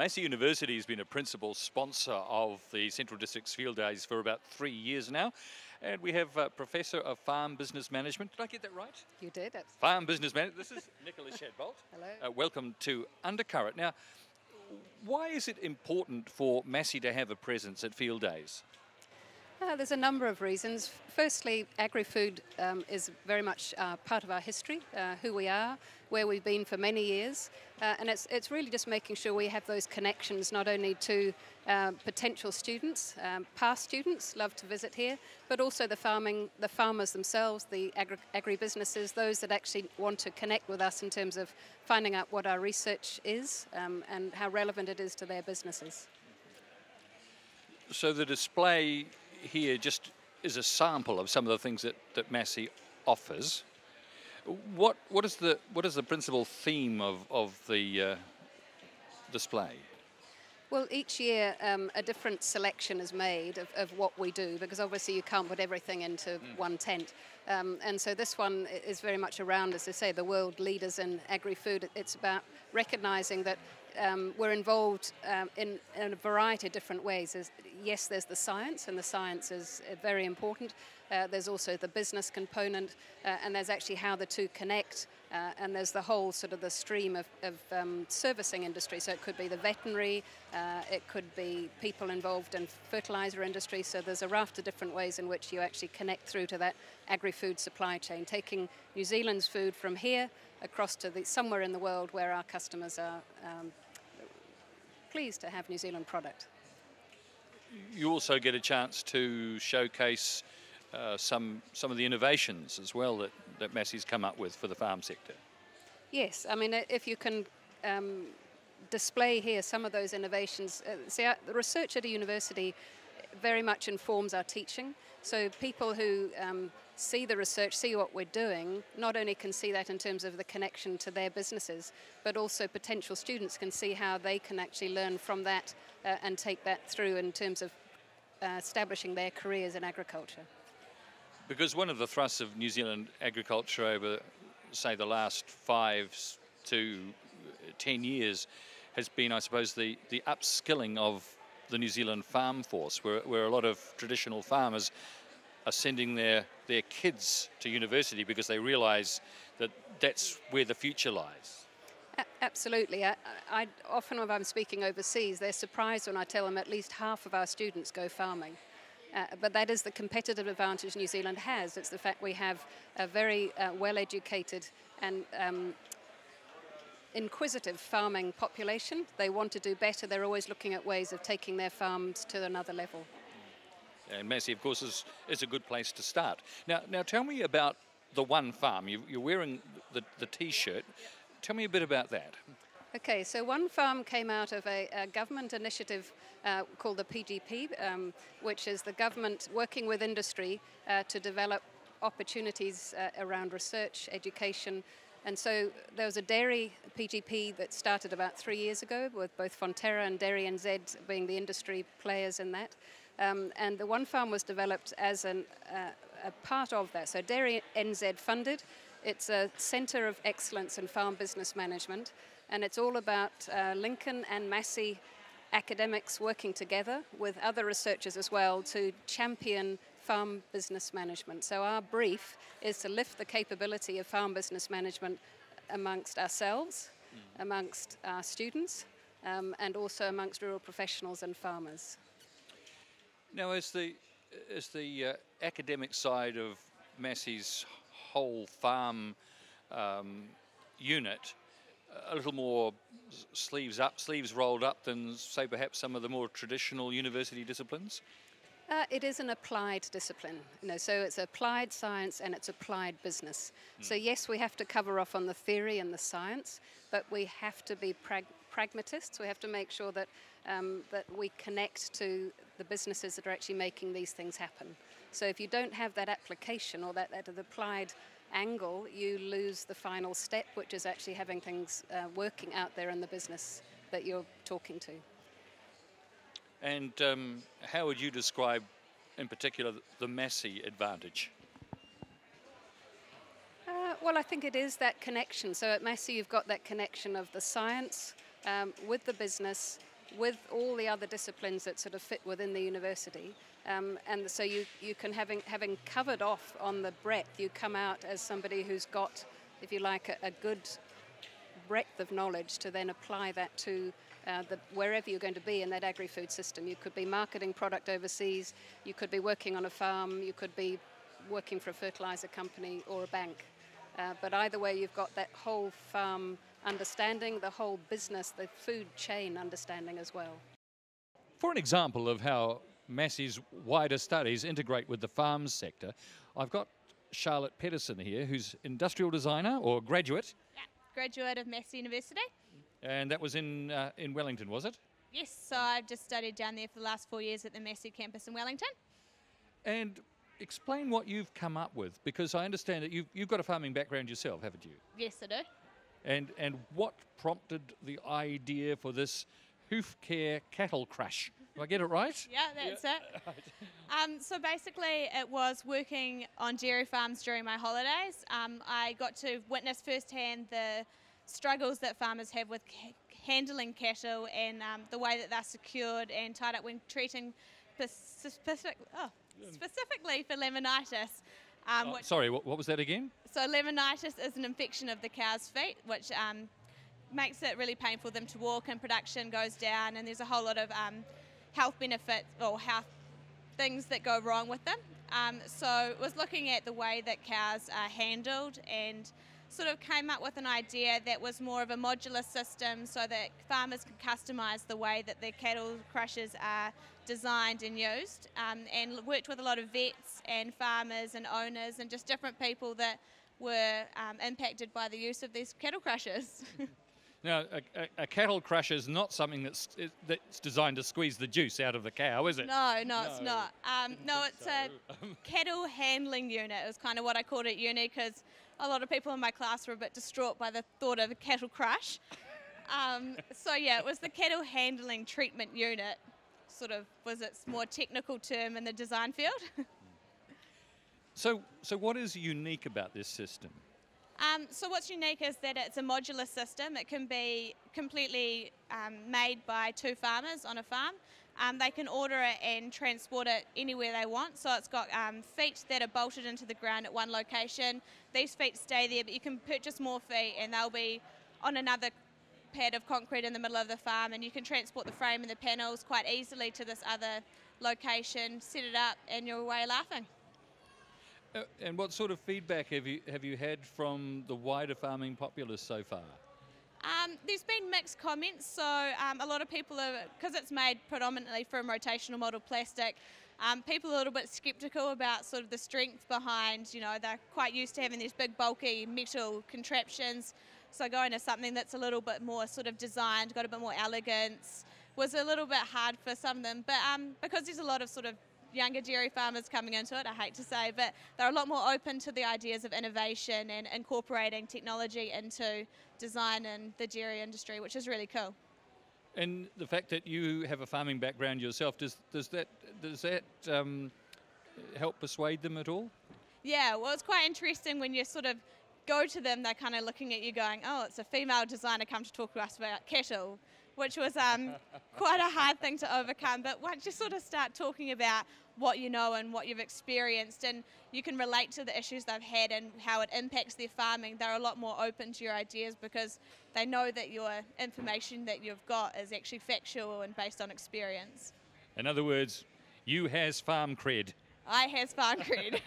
Massey University has been a principal sponsor of the Central District's Field Days for about 3 years now. And we have Professor of Farm Business Management. Did I get that right? You did. Farm Business Management. This is Nicholas Shadbolt. Hello. Welcome to Undercurrent. Now, why is it important for Massey to have a presence at Field Days? There's a number of reasons. Firstly, agri-food is very much part of our history, who we are, where we've been for many years, and it's really just making sure we have those connections not only to potential students, past students love to visit here, but also the farmers themselves, the agri-businesses, those that actually want to connect with us in terms of finding out what our research is and how relevant it is to their businesses. So the display here just is a sample of some of the things that Massey offers. What is the principal theme of the display? Well, each year a different selection is made of what we do, because obviously you can't put everything into one tent. And so this one is very much around, as I say, the world leaders in agri-food. It's about recognising that we're involved in a variety of different ways. Yes, there's the science, and the science is very important. There's also the business component, and there's actually how the two connect. And there's the whole sort of the stream of servicing industry. So it could be the veterinary, it could be people involved in fertiliser industry. So there's a raft of different ways in which you actually connect through to that agri-food supply chain, taking New Zealand's food from here across to somewhere in the world where our customers are pleased to have New Zealand product. You also get a chance to showcase some of the innovations as well that Massey's come up with for the farm sector. Yes, I mean, if you can display here some of those innovations. The research at a university very much informs our teaching. So people who see the research, see what we're doing, not only can see that in terms of the connection to their businesses, but also potential students can see how they can actually learn from that and take that through in terms of establishing their careers in agriculture. Because one of the thrusts of New Zealand agriculture over, say, the last 5 to 10 years has been, I suppose, the upskilling of the New Zealand farm force, where a lot of traditional farmers are sending their kids to university because they realise that that's where the future lies. Absolutely. I often, when I'm speaking overseas, they're surprised when I tell them at least half of our students go farming. But that is the competitive advantage New Zealand has. It's the fact we have a very well-educated and inquisitive farming population. They want to do better. They're always looking at ways of taking their farms to another level. And Massey, of course, is a good place to start. Now tell me about the One Farm. You're wearing the T-shirt. Tell me a bit about that. Okay, so One Farm came out of a government initiative called the PGP, which is the government working with industry to develop opportunities around research, education. And so there was a dairy PGP that started about 3 years ago, with both Fonterra and Dairy NZ being the industry players in that. And the One Farm was developed as a part of that. So Dairy NZ funded. It's a centre of excellence in farm business management. And it's all about Lincoln and Massey academics working together with other researchers as well to champion farm business management. So our brief is to lift the capability of farm business management amongst ourselves, amongst our students, and also amongst rural professionals and farmers. Now, as the academic side of Massey's whole farm unit, a little more sleeves rolled up than, say, perhaps some of the more traditional university disciplines? It is an applied discipline, so it's applied science and it's applied business. So yes, we have to cover off on the theory and the science, but we have to be pragmatists. We have to make sure that that we connect to the businesses that are actually making these things happen. So if you don't have that application or that applied angle, you lose the final step, which is actually having things working out there in the business that you're talking to. And how would you describe, in particular, the Massey advantage? Well, I think it is that connection. So at Massey, you've got that connection of the science with the business, with all the other disciplines that sort of fit within the university. And so you can, having covered off on the breadth, you come out as somebody who's got, if you like, a good breadth of knowledge to then apply that to wherever you're going to be in that agri-food system. You could be marketing product overseas, you could be working on a farm, you could be working for a fertilizer company or a bank. But either way, you've got that whole farm understanding, the whole business, the food chain understanding as well. For an example of how MASSEY's wider studies integrate with the farms sector, I've got Charlotte Pedersen here, who's industrial designer or graduate. Yeah, graduate of MASSEY University. And that was in Wellington, was it? Yes, so I've just studied down there for the last 4 years at the MASSEY campus in Wellington. And explain what you've come up with, because I understand that you've got a farming background yourself, haven't you? Yes, I do. And what prompted the idea for this hoof care cattle crush? Do I get it right? Yeah, that's it. So basically it was working on dairy farms during my holidays. I got to witness firsthand the struggles that farmers have with handling cattle and the way that they're secured and tied up when treating specifically for laminitis. Sorry, what was that again? So laminitis is an infection of the cow's feet, which makes it really painful for them to walk, and production goes down, and there's a whole lot of health benefits or health things that go wrong with them. So it was looking at the way that cows are handled and sort of came up with an idea that was more of a modular system so that farmers can customise the way that their cattle crushers are designed and used, and worked with a lot of vets and farmers and owners and just different people that were impacted by the use of these cattle crushers. Now, a cattle crusher is not something that's designed to squeeze the juice out of the cow, is it? No, it's not. No, it's a cattle handling unit. It was kind of what I called it uni because a lot of people in my class were a bit distraught by the thought of a cattle crush. So yeah, it was the cattle handling treatment unit, sort of was its more technical term in the design field. So what is unique about this system? So what's unique is that it's a modular system. It can be completely made by two farmers on a farm. They can order it and transport it anywhere they want. So it's got feet that are bolted into the ground at one location. These feet stay there, but you can purchase more feet and they'll be on another pad of concrete in the middle of the farm, and you can transport the frame and the panels quite easily to this other location, set it up, and you're away laughing. And what sort of feedback have you had from the wider farming populace so far? There's been mixed comments, so a lot of people are, because it's made predominantly from rotational model plastic, people are a little bit sceptical about sort of the strength behind, they're quite used to having these big bulky metal contraptions, so going to something that's a little bit more sort of designed, got a bit more elegance, was a little bit hard for some of them, but because there's a lot of sort of younger dairy farmers coming into it, I hate to say, but they're a lot more open to the ideas of innovation and incorporating technology into design in the dairy industry, which is really cool. And the fact that you have a farming background yourself, does that help persuade them at all? Yeah, well, it's quite interesting when you sort of go to them, they're kind of looking at you going, oh, it's a female designer come to talk to us about cattle, which was quite a hard thing to overcome. But once you sort of start talking about what you know and what you've experienced, and you can relate to the issues they've had and how it impacts their farming, they're a lot more open to your ideas because they know that your information that you've got is actually factual and based on experience. In other words, you has farm cred. I has farm cred.